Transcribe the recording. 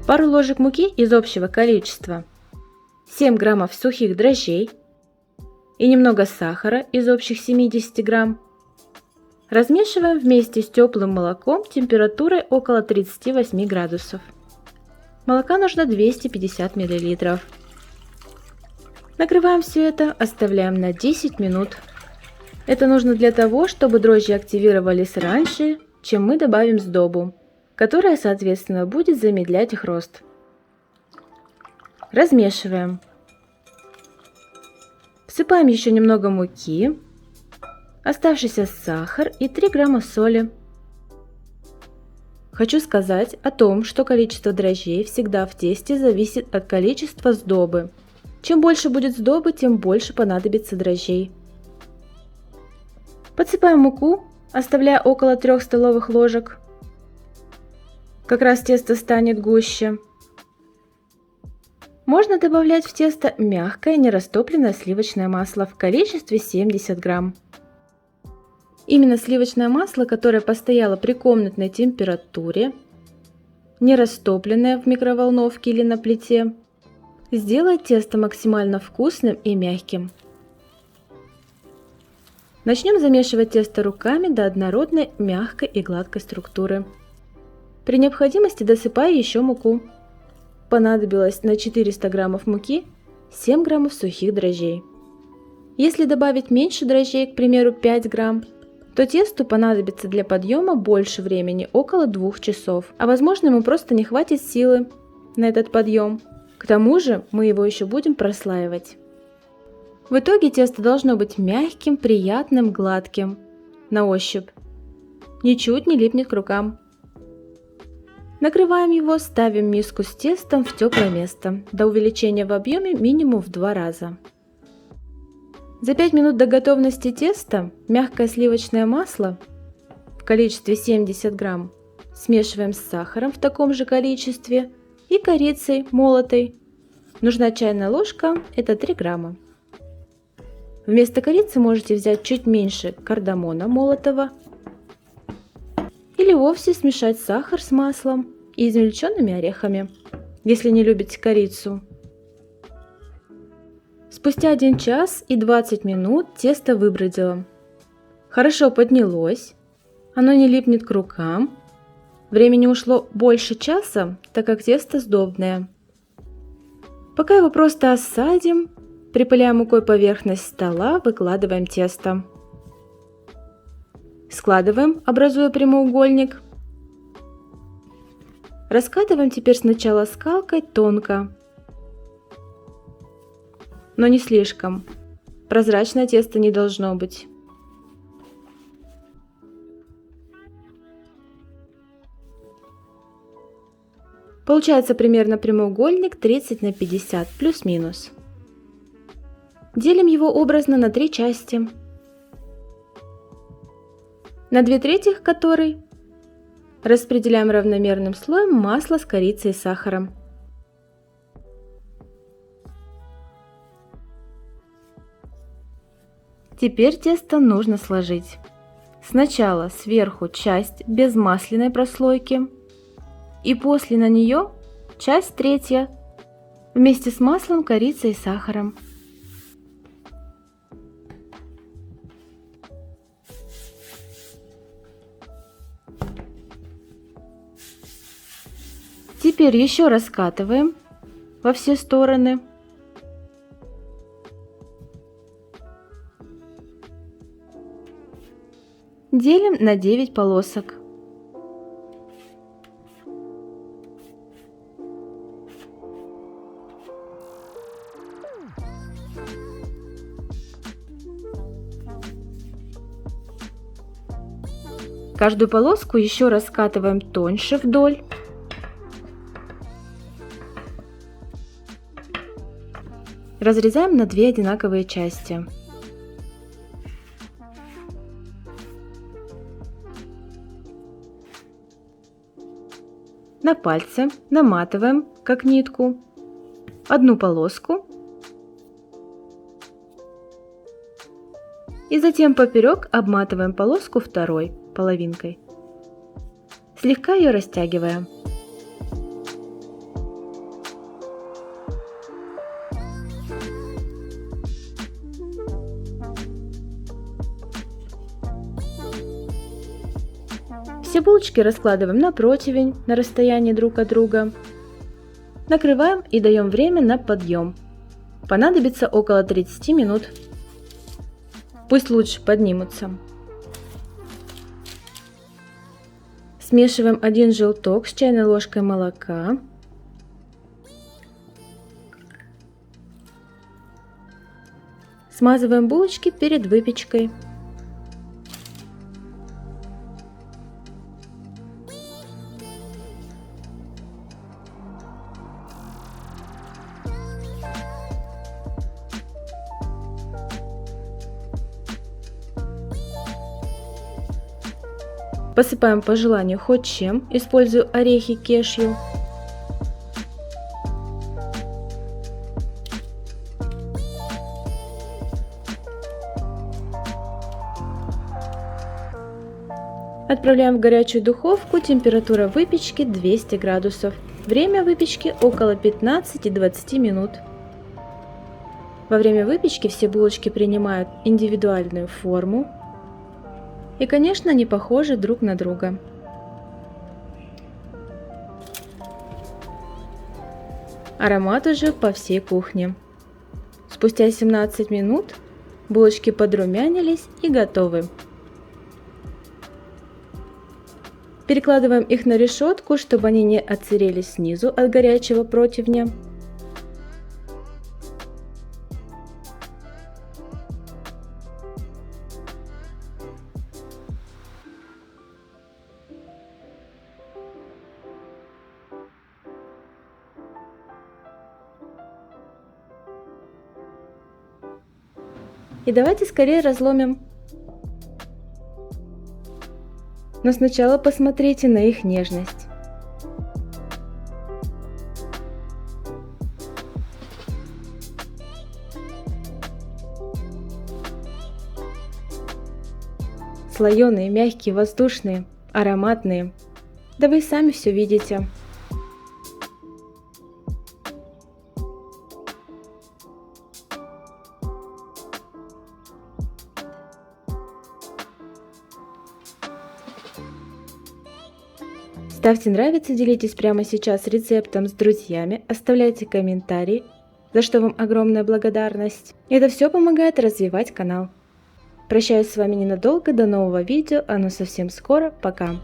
Пару ложек муки из общего количества, 7 граммов сухих дрожжей и немного сахара из общих 70 грамм. Размешиваем вместе с теплым молоком температурой около 38 градусов. Молока нужно 250 мл. Накрываем все это, оставляем на 10 минут. Это нужно для того, чтобы дрожжи активировались раньше, чем мы добавим сдобу, которая, соответственно, будет замедлять их рост. Размешиваем. Всыпаем еще немного муки, оставшийся сахар и 3 грамма соли. Хочу сказать о том, что количество дрожжей всегда в тесте зависит от количества сдобы. Чем больше будет сдобы, тем больше понадобится дрожжей. Подсыпаем муку, оставляя около 3 столовых ложек. Как раз тесто станет гуще. Можно добавлять в тесто мягкое нерастопленное сливочное масло в количестве 70 грамм. Именно сливочное масло, которое постояло при комнатной температуре, не растопленное в микроволновке или на плите, сделает тесто максимально вкусным и мягким. Начнем замешивать тесто руками до однородной, мягкой и гладкой структуры. При необходимости досыпаю еще муку. Понадобилось на 400 граммов муки 7 граммов сухих дрожжей. Если добавить меньше дрожжей, к примеру 5 грамм, то тесту понадобится для подъема больше времени, около 2 часов, а возможно ему просто не хватит силы на этот подъем. К тому же мы его еще будем прослаивать. В итоге тесто должно быть мягким, приятным, гладким на ощупь. Ничуть не липнет к рукам. Накрываем его, ставим миску с тестом в теплое место, до увеличения в объеме минимум в 2 раза. За 5 минут до готовности теста мягкое сливочное масло в количестве 70 грамм смешиваем с сахаром в таком же количестве и корицей молотой. Нужна чайная ложка, это 3 грамма. Вместо корицы можете взять чуть меньше кардамона молотого или вовсе смешать сахар с маслом и измельченными орехами, если не любите корицу. Спустя 1 час и 20 минут тесто выбродило. Хорошо поднялось, оно не липнет к рукам. Времени ушло больше часа, так как тесто сдобное. Пока его просто осадим, припыляя мукой поверхность стола, выкладываем тесто. Складываем, образуя прямоугольник. Раскатываем теперь сначала скалкой тонко, но не слишком. Прозрачное тесто не должно быть. Получается примерно прямоугольник 30 на 50 плюс-минус. Делим его образно на 3 части, на 2/3 которой распределяем равномерным слоем масло с корицей и сахаром. Теперь тесто нужно сложить. Сначала сверху часть без масляной прослойки и после на нее часть 3 вместе с маслом, корицей и сахаром. Теперь еще раскатываем во все стороны. Делим на 9 полосок. Каждую полоску еще раскатываем тоньше вдоль. Разрезаем на 2 одинаковые части. На пальце наматываем, как нитку, одну полоску и затем поперек обматываем полоску второй половинкой, слегка ее растягивая. Все булочки раскладываем на противень на расстоянии друг от друга. Накрываем и даем время на подъем. Понадобится около 30 минут. Пусть лучше поднимутся. Смешиваем 1 желток с чайной ложкой молока. Смазываем булочки перед выпечкой. Посыпаем по желанию хоть чем, использую орехи кешью. Отправляем в горячую духовку, температура выпечки 200 градусов. Время выпечки около 15-20 минут. Во время выпечки все булочки принимают индивидуальную форму. И, конечно, не похожи друг на друга. Аромат уже по всей кухне. Спустя 17 минут булочки подрумянились и готовы. Перекладываем их на решетку, чтобы они не отсырели снизу от горячего противня. И давайте скорее разломим. Но сначала посмотрите на их нежность. Слоеные, мягкие, воздушные, ароматные. Да вы сами все видите. Ставьте нравится, делитесь прямо сейчас рецептом с друзьями, оставляйте комментарии, за что вам огромная благодарность. Это все помогает развивать канал. Прощаюсь с вами ненадолго, до нового видео, оно совсем скоро, пока!